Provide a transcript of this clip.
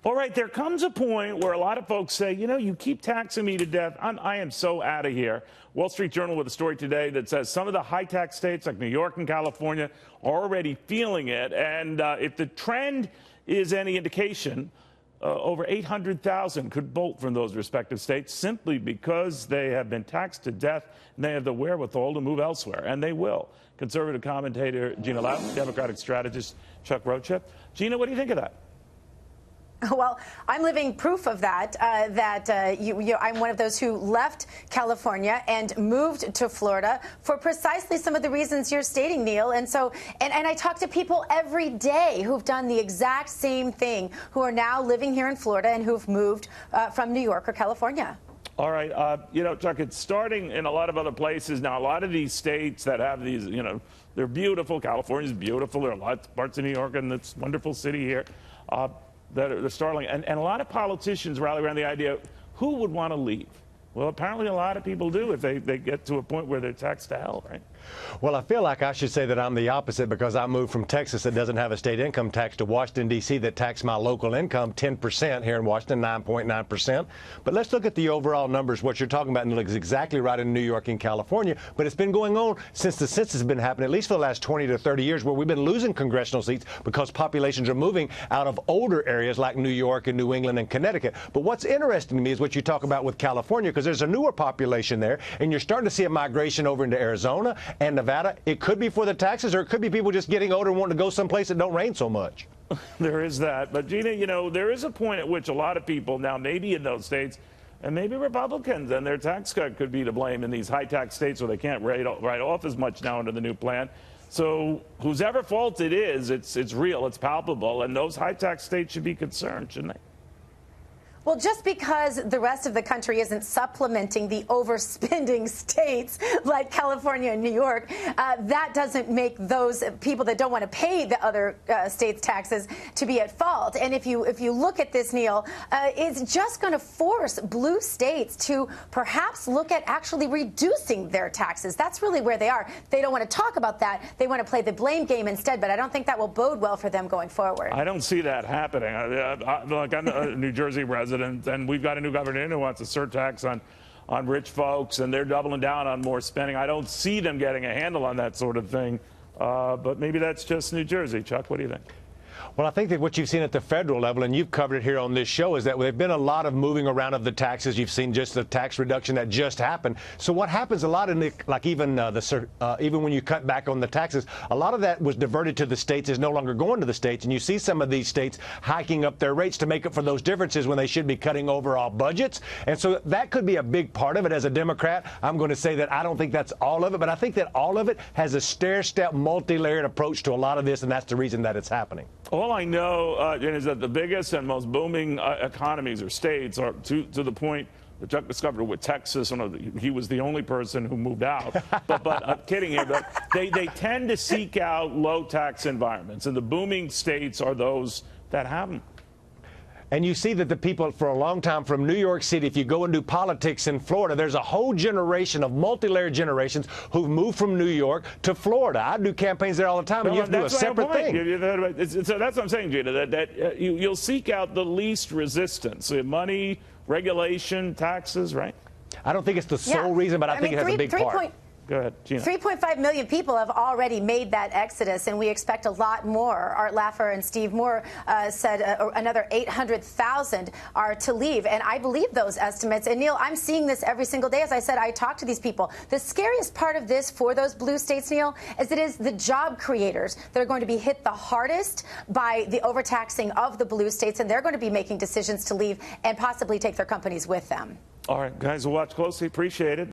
All right, there comes a point where a lot of folks say, you know, you keep taxing me to death. I am so out of here. Wall Street Journal with a story today that says some of the high-tax states like New York and California are already feeling it. And if the trend is any indication, over 800,000 could bolt from those respective states simply because they have been taxed to death and they have the wherewithal to move elsewhere. And they will. Conservative commentator Gina Loudon, Democratic strategist Chuck Rocha. Gina, what do you think of that? Well, I'm living proof of that, I'm one of those who left California and moved to Florida for precisely some of the reasons you're stating, Neil. And so, and I talk to people every day who've done the exact same thing, who are now living here in Florida and who've moved from New York or California. All right. You know, Chuck, it's starting in a lot of other places. Now, a lot of these states that have these, you know, they're beautiful. California's beautiful. There are lots of parts of New York and this wonderful city here. They're startling. And a lot of politicians rally around the idea, who would want to leave? Well, apparently a lot of people do if they get to a point where they're taxed to hell, right? Well, I feel like I should say that I'm the opposite because I moved from Texas that doesn't have a state income tax to Washington, D.C. that tax my local income 10% here in Washington, 9.9%. But let's look at the overall numbers. What you're talking about is exactly right in New York and California. But it's been going on since the census has been happening, at least for the last 20 to 30 years, where we've been losing congressional seats because populations are moving out of older areas like New York and New England and Connecticut. But what's interesting to me is what you talk about with California, because there's a newer population there, and you're starting to see a migration over into Arizona and Nevada. It could be for the taxes, or it could be people just getting older and wanting to go someplace that don't rain so much. There is that. But, Gina, you know, there is a point at which a lot of people now, maybe in those states, and maybe Republicans and their tax cut could be to blame in these high-tax states where they can't write off as much now under the new plan. So whosever fault it is, it's real, it's palpable, and those high-tax states should be concerned, shouldn't they? Well, just because the rest of the country isn't supplementing the overspending states like California and New York, that doesn't make those people that don't want to pay the other states' taxes to be at fault. And if you look at this, Neil, it's just going to force blue states to perhaps look at actually reducing their taxes. That's really where they are. They don't want to talk about that. They want to play the blame game instead, but I don't think that will bode well for them going forward. I don't see that happening. Look, I'm a New Jersey resident. And we've got a new governor who wants a surtax on rich folks, and they're doubling down on more spending. I don't see them getting a handle on that sort of thing, but maybe that's just New Jersey. Chuck, what do you think? Well, I think that what you've seen at the federal level, and you've covered it here on this show, is that there've been a lot of moving around of the taxes. You've seen just the tax reduction that just happened. So what happens a lot in the, like even when you cut back on the taxes, a lot of that was diverted to the states, is no longer going to the states. And you see some of these states hiking up their rates to make up for those differences when they should be cutting overall budgets. And so that could be a big part of it. As a Democrat, I'm going to say that I don't think that's all of it, but I think that all of it has a stair-step, multi-layered approach to a lot of this, and that's the reason that it's happening. All I know is that the biggest and most booming economies or states are to the point that Chuck discovered with Texas. He was the only person who moved out. But I'm kidding here. But they tend to seek out low tax environments, and the booming states are those that have them. And you see that the people for a long time from New York City, if you go and do politics in Florida, there's a whole generation of multi-layered generations who've moved from New York to Florida. I do campaigns there all the time, and you have to do a separate thing. So that's what I'm saying, Gina, that you'll seek out the least resistance. Money, regulation, taxes, right? I don't think it's the sole reason, but I think it has a big part. Go ahead, Gina. 3.5 million people have already made that exodus, and we expect a lot more. Art Laffer and Steve Moore said another 800,000 are to leave, and I believe those estimates. And, Neil, I'm seeing this every single day. As I said, I talk to these people. The scariest part of this for those blue states, Neil, is it is the job creators that are going to be hit the hardest by the overtaxing of the blue states, and they're going to be making decisions to leave and possibly take their companies with them. All right, guys, we'll watch closely. Appreciate it.